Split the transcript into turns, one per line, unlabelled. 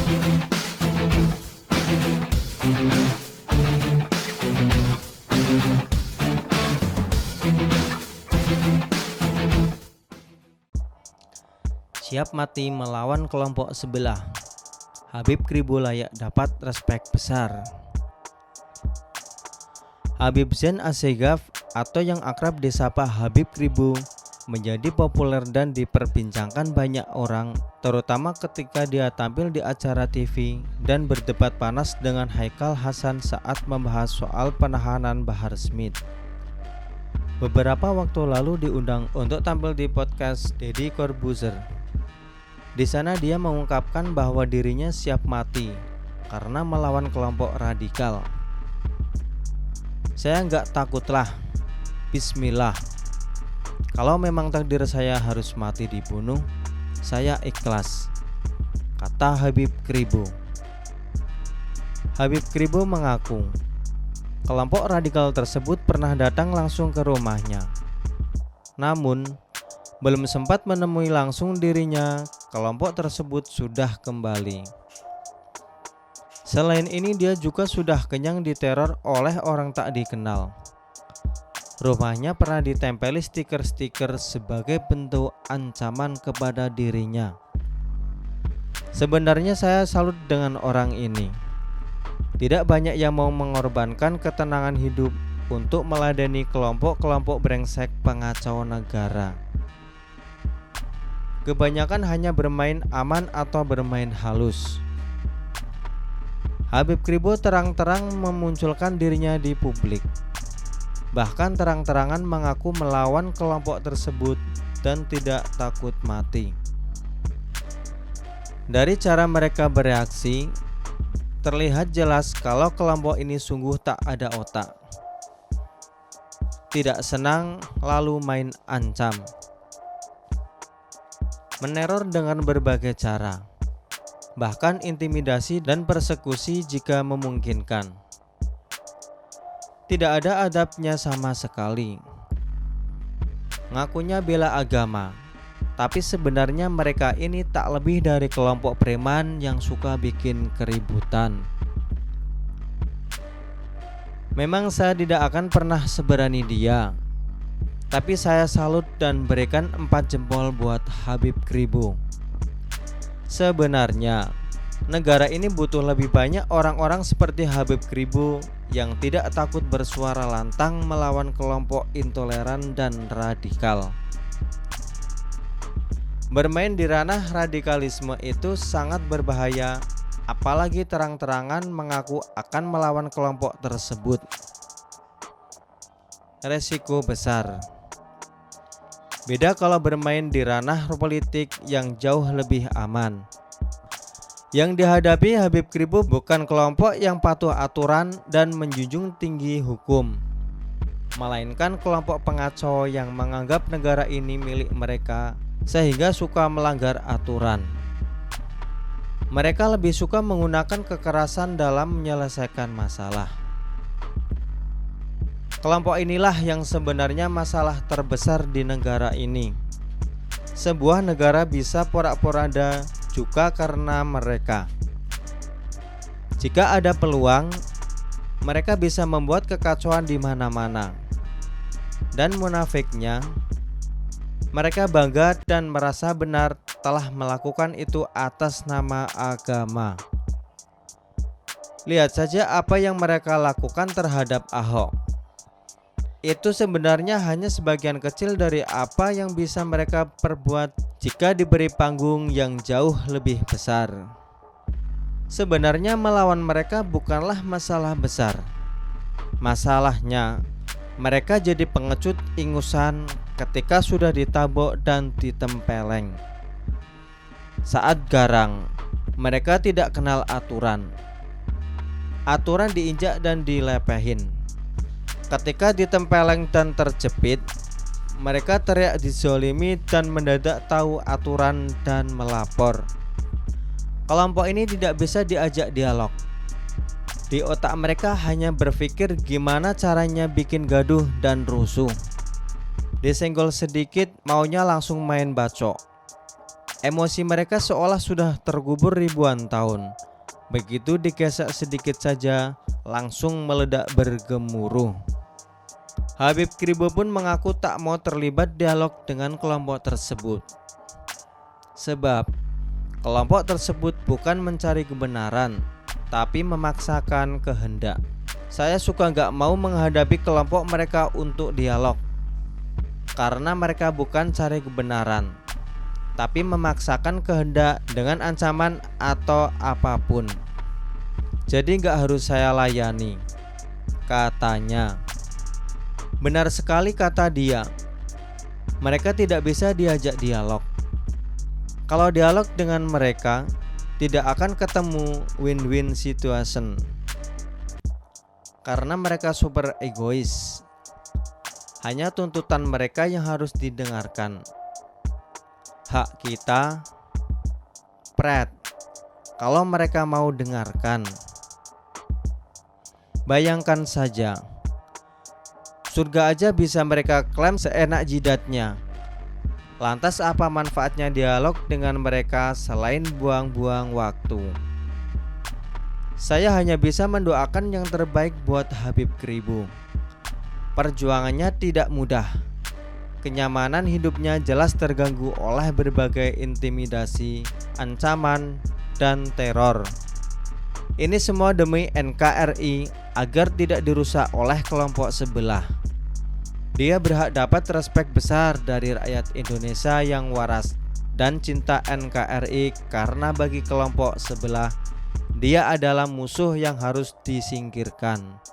Siap mati melawan kelompok sebelah. Habib Kribo layak dapat respek besar. Habib Zain Assegaf atau yang akrab disapa Habib Kribo menjadi populer dan diperbincangkan banyak orang, terutama ketika dia tampil di acara TV dan berdebat panas dengan Haikal Hasan saat membahas soal penahanan Bahar Smith. Beberapa waktu lalu diundang untuk tampil di podcast Deddy Corbuzier. Di sana dia mengungkapkan bahwa dirinya siap mati karena melawan kelompok radikal. Saya nggak takutlah, bismillah. Kalau memang takdir saya harus mati dibunuh, saya ikhlas, kata Habib Kribo. Habib Kribo mengaku kelompok radikal tersebut pernah datang langsung ke rumahnya. Namun belum sempat menemui langsung dirinya, kelompok tersebut sudah kembali. Selain ini dia juga sudah kenyang diteror oleh orang tak dikenal. Rumahnya pernah ditempeli stiker-stiker sebagai bentuk ancaman kepada dirinya. Sebenarnya saya salut dengan orang ini. Tidak banyak yang mau mengorbankan ketenangan hidup untuk meladeni kelompok-kelompok brengsek pengacau negara. Kebanyakan hanya bermain aman atau bermain halus. Habib Kribo terang-terang memunculkan dirinya di publik. Bahkan terang-terangan mengaku melawan kelompok tersebut dan tidak takut mati. Dari cara mereka bereaksi, terlihat jelas kalau kelompok ini sungguh tak ada otak. Tidak senang lalu main ancam. Meneror dengan berbagai cara, bahkan intimidasi dan persekusi jika memungkinkan. Tidak ada adabnya sama sekali. Ngakunya bela agama, tapi sebenarnya mereka ini tak lebih dari kelompok preman yang suka bikin keributan. Memang saya tidak akan pernah seberani dia, tapi saya salut dan berikan 4 jempol buat Habib Kribo. Sebenarnya negara ini butuh lebih banyak orang-orang seperti Habib Kribo yang tidak takut bersuara lantang melawan kelompok intoleran dan radikal. Bermain di ranah radikalisme itu sangat berbahaya, apalagi terang-terangan mengaku akan melawan kelompok tersebut. Resiko besar. Beda kalau bermain di ranah politik yang jauh lebih aman. Yang dihadapi Habib Kribo bukan kelompok yang patuh aturan dan menjunjung tinggi hukum, melainkan kelompok pengacau yang menganggap negara ini milik mereka sehingga suka melanggar aturan. Mereka lebih suka menggunakan kekerasan dalam menyelesaikan masalah. Kelompok inilah yang sebenarnya masalah terbesar di negara ini. Sebuah negara bisa porak-poranda juga karena mereka. Jika ada peluang, mereka bisa membuat kekacauan di mana-mana. Dan munafiknya, mereka bangga dan merasa benar telah melakukan itu atas nama agama. Lihat saja apa yang mereka lakukan terhadap Ahok. Itu sebenarnya hanya sebagian kecil dari apa yang bisa mereka perbuat jika diberi panggung yang jauh lebih besar. Sebenarnya melawan mereka bukanlah masalah besar. Masalahnya, mereka jadi pengecut ingusan ketika sudah ditabok dan ditempeleng. Saat garang, mereka tidak kenal aturan. Aturan diinjak dan dilepehin. Ketika ditempeleng dan terjepit, mereka teriak dizolimi dan mendadak tahu aturan dan melapor. Kelompok ini tidak bisa diajak dialog. Di otak mereka hanya berpikir gimana caranya bikin gaduh dan rusuh. Disenggol sedikit maunya langsung main bacok. Emosi mereka seolah sudah terkubur ribuan tahun. Begitu digesek sedikit saja, langsung meledak bergemuruh. Habib Kribo pun mengaku tak mau terlibat dialog dengan kelompok tersebut. Sebab kelompok tersebut bukan mencari kebenaran, tapi memaksakan kehendak. Saya suka gak mau menghadapi kelompok mereka untuk dialog, karena mereka bukan cari kebenaran, tapi memaksakan kehendak dengan ancaman atau apapun. Jadi gak harus saya layani, katanya. Benar sekali kata dia, mereka tidak bisa diajak dialog. Kalau dialog dengan mereka, tidak akan ketemu win-win situation, karena mereka super egois. Hanya tuntutan mereka yang harus didengarkan. Hak kita, pret, kalau mereka mau dengarkan. Bayangkan saja, surga aja bisa mereka klaim seenak jidatnya. Lantas apa manfaatnya dialog dengan mereka selain buang-buang waktu? Saya hanya bisa mendoakan yang terbaik buat Habib Kribo. Perjuangannya tidak mudah. Kenyamanan hidupnya jelas terganggu oleh berbagai intimidasi, ancaman, dan teror. Ini semua demi NKRI agar tidak dirusak oleh kelompok sebelah. Dia berhak dapat respek besar dari rakyat Indonesia yang waras dan cinta NKRI, karena bagi kelompok sebelah dia adalah musuh yang harus disingkirkan.